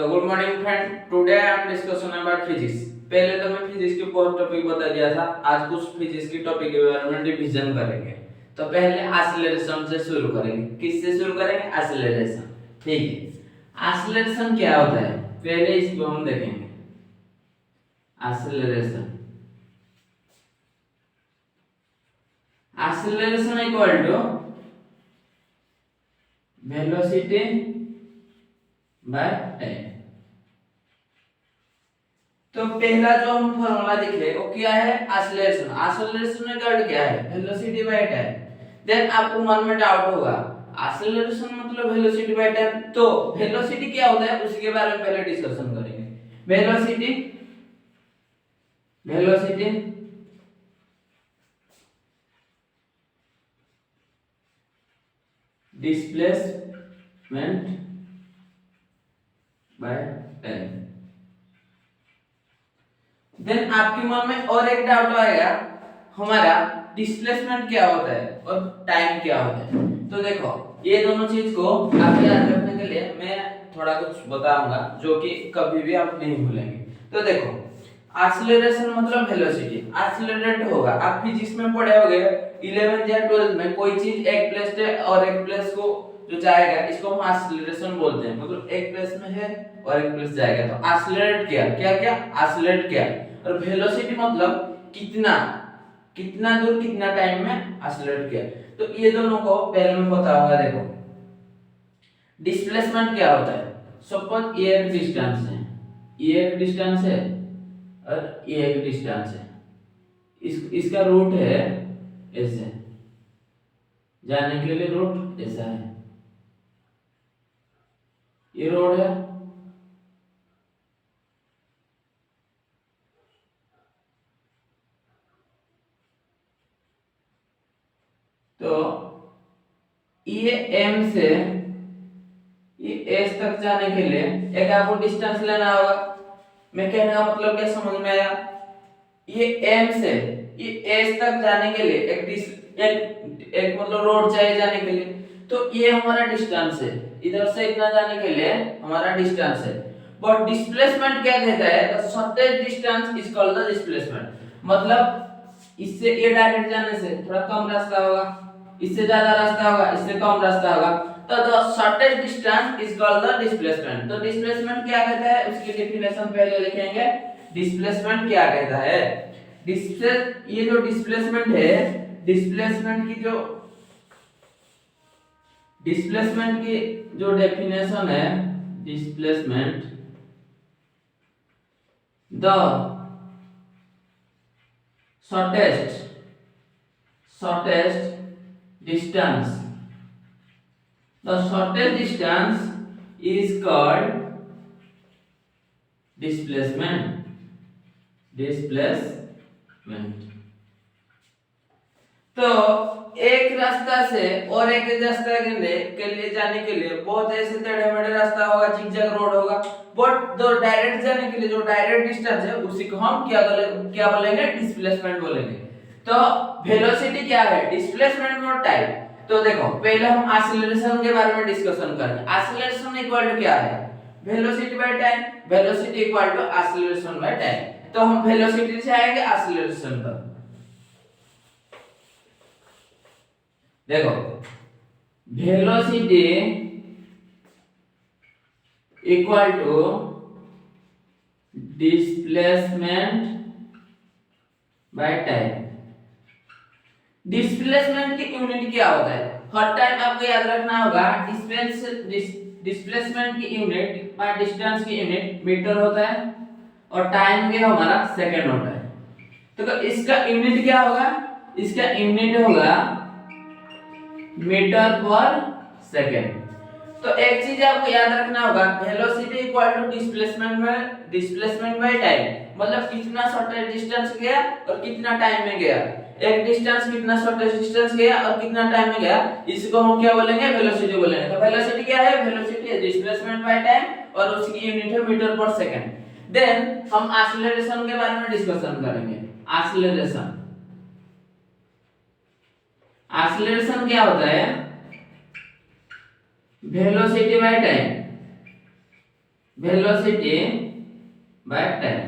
तो good morning friend, today I am discussion about physics. पहले तो मैं फिजिक्स की बहुत टॉपिक बता दिया था, आज कुछ फिजिक्स की टॉपिक के बारे में रिवीजन करेंगे। तो पहले एक्सीलरेशन से शुरू करेंगे। किससे शुरू करेंगे? एक्सीलरेशन। ठीक है, एक्सीलरेशन क्या होता है पहले इसको हम देखेंगे। Acceleration acceleration equal to velocity by time. तो पहला जो हम फॉर्मूला लिखे वो क्या है? एक्सीलरेशन। एक्सीलरेशन का अर्थ क्या है? Velocity by time. देन आपको मन में डाउट होगा एक्सीलरेशन मतलब वेलोसिटी बाय टाइम, तो वेलोसिटी क्या होता है उसके बारे में पहले डिस्कशन करेंगे। Velocity velocity displacement by time. Then आपके मन में और एक डाउट आएगा, हमारा डिस्प्लेसमेंट क्या होता है और टाइम क्या होता है। तो देखो, ये दोनों चीज को आप याद रखने के लिए मैं थोड़ा कुछ बताऊंगा जो कि कभी भी आप नहीं भूलेंगे। तो देखो, एक्सीलरेशन मतलब वेलोसिटी एक्सीलरेट होगा। आप फिजिक्स में पढ़े होंगे 11th या 12th में, कोई चीज एक प्लेस से और एक प्लेस को जो जाएगा इसको हम एक्सीलरेशन बोलते हैं। मतलब एक प्लेस में है और एक प्लेस जाएगा तो एक्सीलरेट किया। क्या क्या? एक्सीलरेट किया। और वेलोसिटी मतलब कितना कितना दूर कितना टाइम में एक्सीलरेट किया। तो ये दोनों को पहले मैं बताऊंगा। देखो, डिस्प्लेसमेंट क्या होता है? सपोज ये एक डिस्टेंस है, ये एक डिस्टेंस है और ये एक डिस्टेंस है। इसका रूट है ऐसे, जाने के लिए रूट ऐसा है, ये रोड है। तो ये एम से ये एस तक जाने के लिए एक आपको डिस्टेंस लेना होगा। मैं कहने का मतलब क्या समझ में आया? ये एम से ये एस तक जाने के लिए एक मतलब रोड चाहिए जाने के लिए। तो ये हमारा डिस्टेंस है, इधर से इतना जाने के लिए हमारा डिस्टेंस है। बट डिस्प्लेसमेंट क्या कहता है? The shortest distance is called the displacement. मतलब इससे ये डायरेक्ट जाने से थोड़ा कम रास्ता होगा, इससे ज्यादा रास्ता होगा, इससे कम रास्ता होगा। तो the shortest distance is called the displacement. तो डिस्प्लेसमेंट क्या कहता है उसकी डेफिनेशन पहले लिखेंगे। डिस्प्लेसमेंट क्या कहता है? ये जो डिस्प्लेसमेंट है, डिस्प्लेसमेंट की जो डेफिनेशन है, displacement the shortest distance is called displacement। तो एक रास्ता से और एक रास्ता के लिए जाने के लिए बहुत ऐसे टेढ़े मेढ़े रास्ता होगा, जिगजैग रोड होगा। बट जो डायरेक्ट जाने के लिए जो डायरेक्ट डिस्टेंस है उसी को हम क्या बोलेंगे? डिस्प्लेसमेंट बोलेंगे। तो वेलोसिटी क्या है? डिस्प्लेसमेंट और टाइम। तो देखो, पहले हम एक्सीलरेशन के बारे में डिस्कशन करेंगे। एक्सीलरेशन इक्वल टू क्या है? Velocity by time. Velocity equal to acceleration by time. तो हम वेलोसिटी से आएंगे एक्सीलरेशन पर। देखो, velocity equal to displacement by time. Displacement की यूनिट क्या होता है? हर टाइम आपको याद रखना होगा, डिस्प्लेसमेंट की यूनिट बाय डिस्टेंस की यूनिट मीटर होता है और टाइम क्या हमारा सेकंड होता है। तो इसका यूनिट क्या होगा? इसका यूनिट होगा मीटर पर सेकेंड। तो एक चीज आपको याद रखना होगा, velocity equal to displacement by time. मतलब कितना शॉर्टेस्ट डिस्टेंस गया और कितना टाइम में गया। एक डिस्टेंस कितना शॉर्टेस्ट डिस्टेंस गया और कितना टाइम में गया, इसको हम क्या बोलेंगे? वेलोसिटी बोलेंगे। तो वेलोसिटी क्या है? वेलोसिटी है डिस्प्लेसमेंट बाय टाइम और उसकी यूनिट है मीटर पर सेकंड। देन हम एक्सीलरेशन के बारे में डिस्कशन करेंगे। एक्सीलरेशन क्या होता है? Velocity by time. Velocity by time.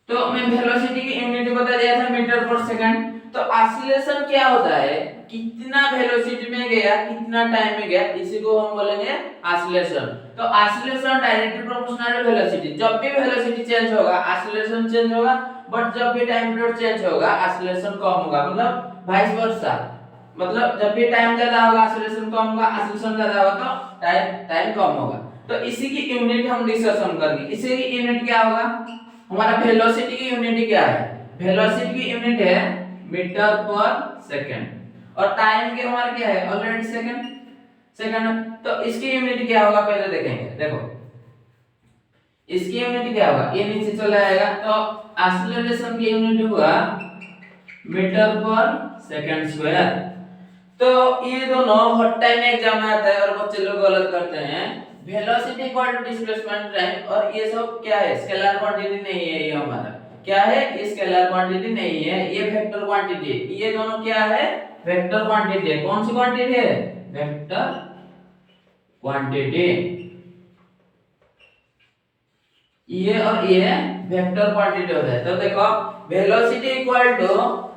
तो मैं वेलोसिटी की यूनिट बता दिया था मीटर पर सेकंड। तो ऑसिलेशन क्या होता है, कितना वेलोसिटी में गया कितना टाइम में गया, इसी को हम बोलेंगे ऑसिलेशन। तो oscillation directly proportional to velocity. जब भी वेलोसिटी चेंज होगा ऑसिलेशन चेंज होगा, बट जब भी टाइम पीरियड चेंज होगा ऑसिलेशन कम होगा, मतलब वाइस वर्सा। मतलब जब भी टाइम ज्यादा होगा ऑसिलेशन कम होगा, ऑसिलेशन ज्यादा होगा तो टाइम कम होगा। तो इसी की यूनिट हम डिस्कशन करेंगे। इसी की यूनिट क्या होगा, हमारा वेलोसिटी की यूनिट क्या है, वेलोसिटी की यूनिट है मीटर पर सेकंड और टाइम की हमारा क्या है ऑलरेडी सेकंड। तो इसकी यूनिट क्या होगा पहले देखेंगे। देखो इसकी यूनिट क्या होगा, ये नीचे चला आएगा। तो एक्सीलरेशन की यूनिट हुआ मीटर पर सेकंड स्क्वायर। तो ये दोनों हर टाइम एग्जाम में आता है और बच्चे लोग गलत करते हैं। Velocity equal to displacement time, और ये सब क्या है स्केलर क्वांटिटी नहीं है, ये हमारा क्या है, ये स्केलर क्वांटिटी नहीं है, ये वेक्टर क्वांटिटी है। ये दोनों क्या है, वेक्टर क्वांटिटी है। कौन सी क्वांटिटी है, वेक्टर क्वांटिटी। ये और ये वेक्टर क्वांटिटी होता है। तो देखो velocity equal to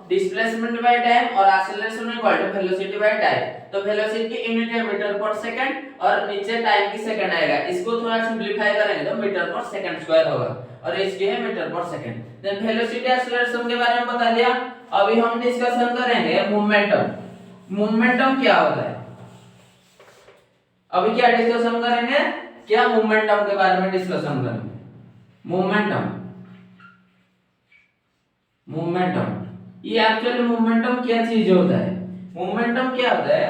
displacement by time और acceleration equal to velocity by time. तो वेलोसिटी की यूनिट है मीटर पर सेकंड और नीचे टाइम की सेकंड आएगा। इसको थोड़ा सिंपलीफाई करेंगे तो मीटर पर सेकंड स्क्वायर होगा और इसकी है मीटर पर सेकंड। देन वेलोसिटी एक्सीलरेशन के बारे में बता दिया। अभी हम डिस्कशन करेंगे मोमेंटम। मोमेंटम क्या होता है, अभी क्या डिस्कशन करेंगे, क्या मोमेंटम के बारे में डिस्कशन करेंगे। मोमेंटम ये एक्चुअली मोमेंटम क्या चीज होता है, मोमेंटम क्या होता है,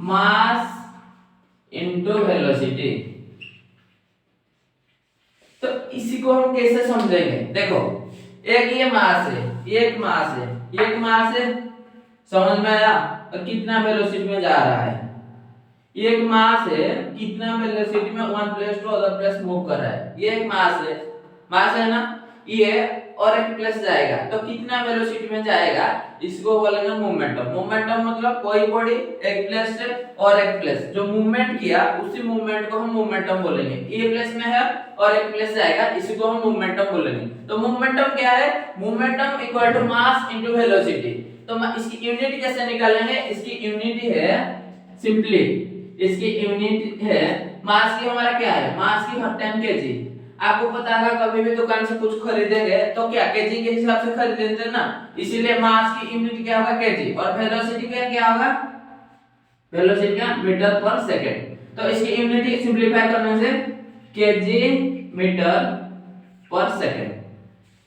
मास इनटू वेलोसिटी। तो इसी को हम कैसे समझेंगे, देखो एक ये मास है, एक मास है, एक मास है, समझ में आया, और कितना वेलोसिटी में जा रहा है। एक मास है, कितना वेलोसिटी में one place to other place move कर रहा है, ये एक मास है ना। ये और एक प्लेस जाएगा तो कितना वेलोसिटी में जाएगा, इसको बोलेंगे मोमेंटम। मोमेंटम मतलब कोई बॉडी एक प्लेस से और एक प्लेस जो मूवमेंट किया उसी मूवमेंट को हम मोमेंटम बोलेंगे। ये प्लेस में है और एक प्लेस जाएगा, इसी को हम मोमेंटम बोलेंगे। तो मोमेंटम क्या है, momentum equal to mass into velocity. तो इसकी यूनिट कैसे निकालेंगे, इसकी यूनिट है सिंपली, इसकी यूनिट है मास की हमारा क्या है, मास की 10 केजी। आपको पता है कभी भी दुकान से कुछ खरीदेंगे तो क्या केजी के हिसाब से खरीदेंगे ना, इसीलिए मास की यूनिट क्या होगा केजी, और वेलोसिटी का क्या होगा, वेलोसिटी का मीटर पर सेकंड। तो इसकी यूनिट सिंपलीफाई करने से केजी मीटर पर सेकंड।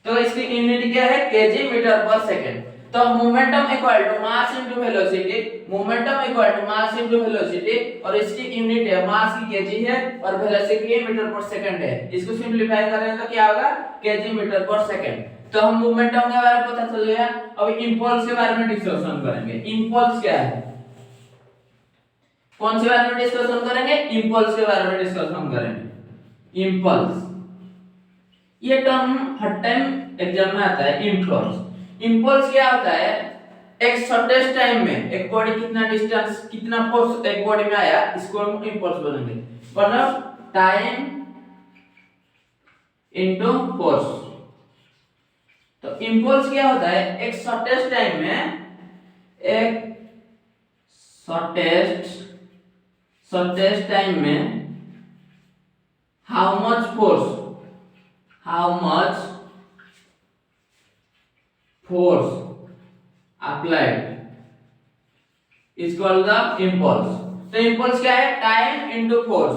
तो इसकी यूनिट क्या है, केजी मीटर पर सेकंड। तो momentum equal to mass into velocity, momentum equal to mass into velocity, और इसकी यूनिट है मास की केजी है और वेलोसिटी है मीटर पर सेकंड है। इसको सिंपलीफाई करेंगे तो क्या होगा, केजी मीटर पर सेकंड। तो हम मोमेंटम के बारे में पता चल गया। अब इंपल्स के बारे में डिस्कशन करेंगे। इंपल्स क्या है, कौन से बारे में डिस्कशन करेंगे, इंपल्स के बारे में डिस्कशन करेंगे। इंपल्स ये टर्म हर टाइम एग्जाम में आता है, इंपल्स। इंपल्स क्या होता है, एक शॉर्टेस्ट टाइम में एक बॉडी कितना डिस्टेंस कितना फोर्स एक बॉडी में आया, इसको हम इंपल्स बोलेंगे। मतलब टाइम इनटू फोर्स। तो इंपल्स क्या होता है, एक शॉर्टेस्ट टाइम में एक शॉर्टेस्ट टाइम में how much force applied is called the impulse। तो impulse क्या है, टाइम इनटू फोर्स।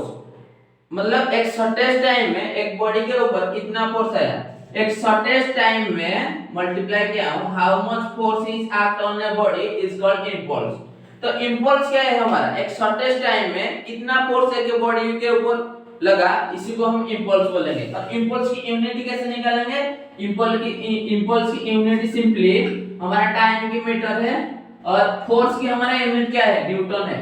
मतलब एक शॉर्टेस्ट टाइम में एक बॉडी के ऊपर कितना फोर्स आया, एक शॉर्टेस्ट टाइम में मल्टीप्लाई किया how much force is act on a body is called impulse. तो इंपल्स क्या है हमारा, एक शॉर्टेस्ट टाइम में कितना फोर्स एक बॉडी के ऊपर लगा, इसी को हम इंपल्स बोलेंगे। और इंपल्स की यूनिट कैसे निकालेंगे, इंपल्स की यूनिट सिंपली हमारा टाइम की मीटर है और फोर्स की हमारा यूनिट क्या है, न्यूटन है।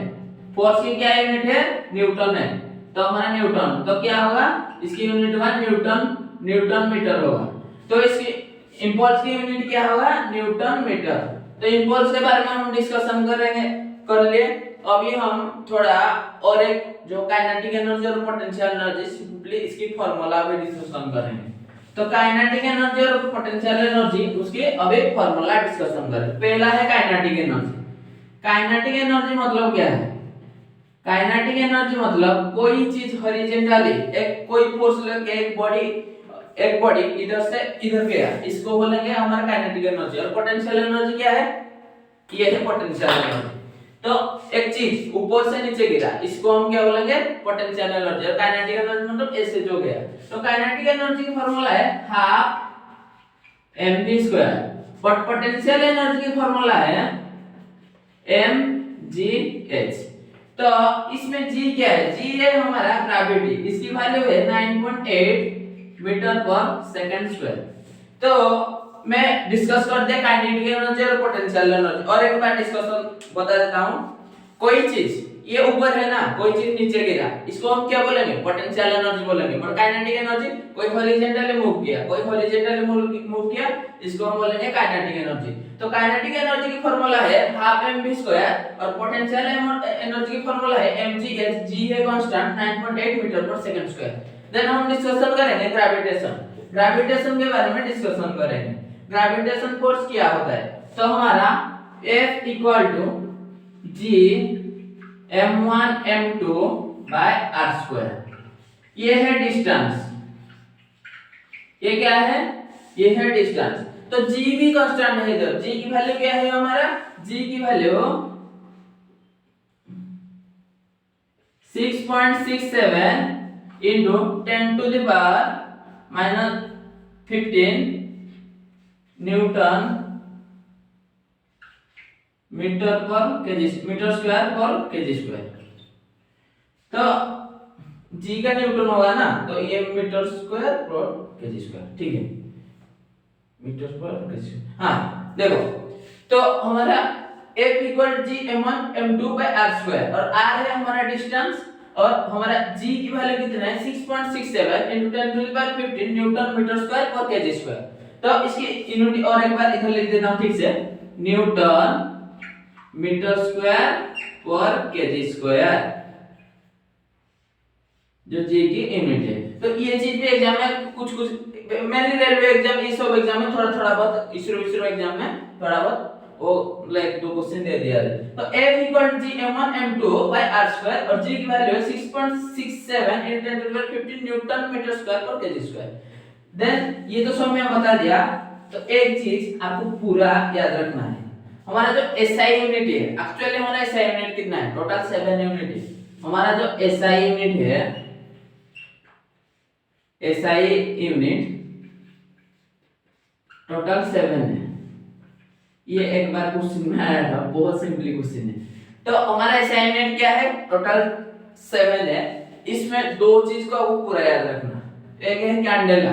फोर्स की क्या यूनिट है, न्यूटन है। तो हमारा न्यूटन, तो क्या होगा, इसकी यूनिट होगा न्यूटन मीटर होगा। तो इसकी इंपल्स की यूनिट क्या होगा, न्यूटन मीटर। तो इंपल्स के बारे में हम डिस्कशन करेंगे, कर लिए। अभी हम थोड़ा और एक जो काइनेटिक एनर्जी और पोटेंशियल एनर्जी सिंपली इसकी फार्मूला भी डिस्कशन करेंगे। तो काइनेटिक एनर्जी और पोटेंशियल एनर्जी उसके अभी फार्मूला डिस्कशन करें। पहला है काइनेटिक एनर्जी। काइनेटिक एनर्जी मतलब क्या है? काइनेटिक एनर्जी मतलब कोई चीज हॉरिजॉन्टली एक कोई फोर्स लेके एक बॉडी इधर से इधर गया, इसको बोलेंगे हमारा काइनेटिक एनर्जी। और पोटेंशियल एनर्जी क्या है? ये है पोटेंशियल एनर्जी। तो एक चीज ऊपर से नीचे गिरा, इसको हम क्या बोलेंगे? Potential energy. और काइनेटिक एनर्जी मतलब ऐसे जो गया। तो काइनेटिक एनर्जी की फार्मूला है half mv²। But potential energy की फार्मूला है mgh। तो इसमें g क्या है? g है हमारा ग्रेविटी, इसकी वैल्यू है 9.8 मीटर पर सेकंड स्क्वायर। तो मैं डिस्कस कर दिया काइनेटिक एनर्जी और पोटेंशियल एनर्जी। और एक बार डिस्कशन बता देता हूं। कोई चीज ये ऊपर है ना, कोई चीज नीचे गिरा, इसको हम क्या बोलेंगे? पोटेंशियल एनर्जी बोलेंगे। और काइनेटिक एनर्जी कोई हॉरिजॉन्टली मूव किया, कोई हॉरिजॉन्टली मूव किया, इसको हम बोलेंगे काइनेटिक एनर्जी। तो काइनेटिक एनर्जी की फार्मूला है हाफ mv² और पोटेंशियल एनर्जी की फार्मूला है mgh। g है कांस्टेंट 9.8 मीटर पर सेकंड स्क्वायर। देन हम डिस्कशन करेंगे ग्रेविटेशन। ग्रेविटेशन के बारे में डिस्कशन करेंगे। ग्रेविटेशन फोर्स क्या होता है? तो हमारा F equal to G m1 m2 by r²। ये है डिस्टेंस। ये क्या है? ये है डिस्टेंस। तो G भी कांस्टेंट है इधर। G की वैल्यू क्या है हमारा? G की वैल्यू 6.67 into 10 to the power -15 newton metre square पर केजी स्क्वायर। तो g का न्यूटन होगा ना, तो ये मीटर स्क्वायर पर केजी स्क्वायर। ठीक है, मीटर पर केजी। हाँ देखो, तो हमारा F equal G m1 m2 by r² और r है हमारा डिस्टेंस। और हमारा g की वैल्यू कितना है? 6.67 into 10 to the power 15 newton metre square पर केजी स्क्वायर। तो इसकी यूनिट और एक बार इधर लिख देता हूं ठीक से, न्यूटन मीटर स्क्वायर पर केजी स्क्वायर, जो जी की यूनिट है। तो ये चीज भी एग्जाम में कुछ मेनली रेलवे एग्जाम, ये सब एग्जाम में थोड़ा बहुत, इसरो एग्जाम में थोड़ा बहुत वो लाइक 2 क्वेश्चन दे दिया है। तो F equal to G m1 m2 by r² और G की वैल्यू है 6.67 into 10 to the power 15 newton metre square पर केजी स्क्वायर। देन ये तो सब मैं बता दिया। तो एक चीज आपको पूरा याद रखना है, हमारा जो SI यूनिट है, एक्चुअली हमारा SI यूनिट कितना है? टोटल 7 यूनिट है। हमारा जो SI यूनिट है, SI यूनिट टोटल 7 है। ये एक बार क्वेश्चन में आया था, बहुत सिंपली क्वेश्चन है। तो हमारा SI यूनिट क्या है? टोटल 7 है। इसमें दो चीज को आपको पूरा याद रखना। एक है कैंडेला,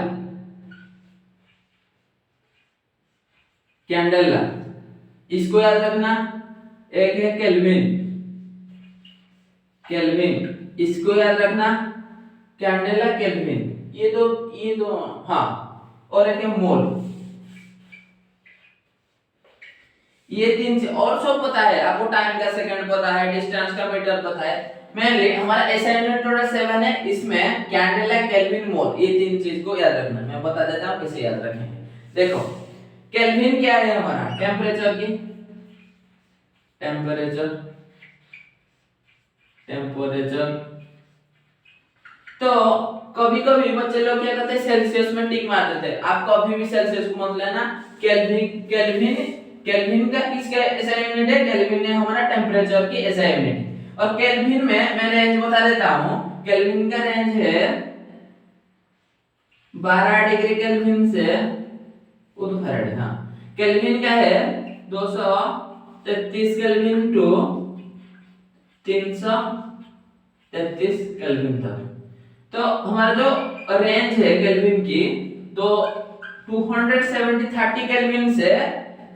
कैंडेला इसको याद रखना। एक है केल्विन, केल्विन इसको याद रखना। कैंडेला केल्विन, ये दो हाँ। और एक है मोल। ये तीन चीज और सब पता है आपको, टाइम का सेकंड पता है, डिस्टेंस का मीटर पता है। मेनली हमारा SI यूनिट टोटल 7 है, इसमें कैंडेला केल्विन मोल, ये तीन चीज को याद रखना। मैं बता देता हूं कैसे याद रखेंगे। देखो केल्विन क्या है? हमारा टेम्परेचर की, टेम्परेचर तो कभी कभी बच्चे लोग क्या करते हैं? सेल्सियस में टिक मार देते हैं। आप कभी भी सेल्सियस को मत लेना। केल्विन का किसका SI यूनिट है? केल्विन है हमारा टेम्परेचर की SI यूनिट। और केल्विन में मैं रेंज बता देता हूं। केल्विन का रेंज है 12 डिग्री केल्विन से फैराड। हाँ, केल्विन का है 233 केल्विन टू 333 केल्विन तक। तो हमारा जो रेंज है केल्विन की, तो 230 केल्विन से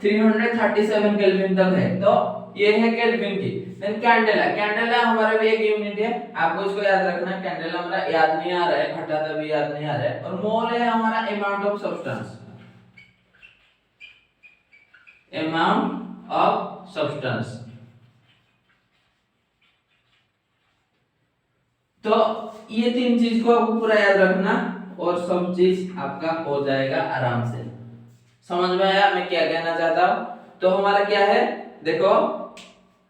337 केल्विन तक है। तो ये है केल्विन की। देन कैंडेला हमारा भी एक यूनिट है, आपको इसको याद रखना। कैंडेला हमारा याद नहीं आ रहा है, घटाता भी याद नहीं आ रहा है। और मोल है हमारा amount of substance, amount of substance. तो ये तीन चीज को आपको पूरा याद रखना और सब चीज आपका हो जाएगा आराम से। समझ में आया मैं क्या कहना चाहता हूं? तो हमारा क्या है देखो,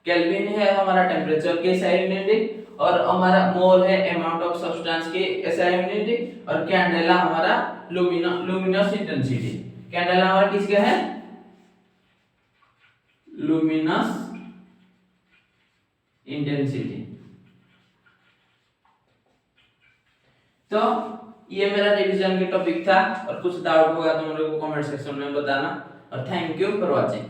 केल्विन है हमारा टेम्परेचर की एसआई यूनिट और हमारा मोल है अमाउंट ऑफ सब्सटेंस की एसआई यूनिट और कैंडेला हमारा लुमिनस इंटेंसिटी। कैंडेला हमारा किसका है? Luminous intensity. तो ये मेरा रिवीजन के टॉपिक था और कुछ डाउट होगा तो मेरे को कमेंट सेक्शन में बताना और थैंक यू फॉर वॉचिंग।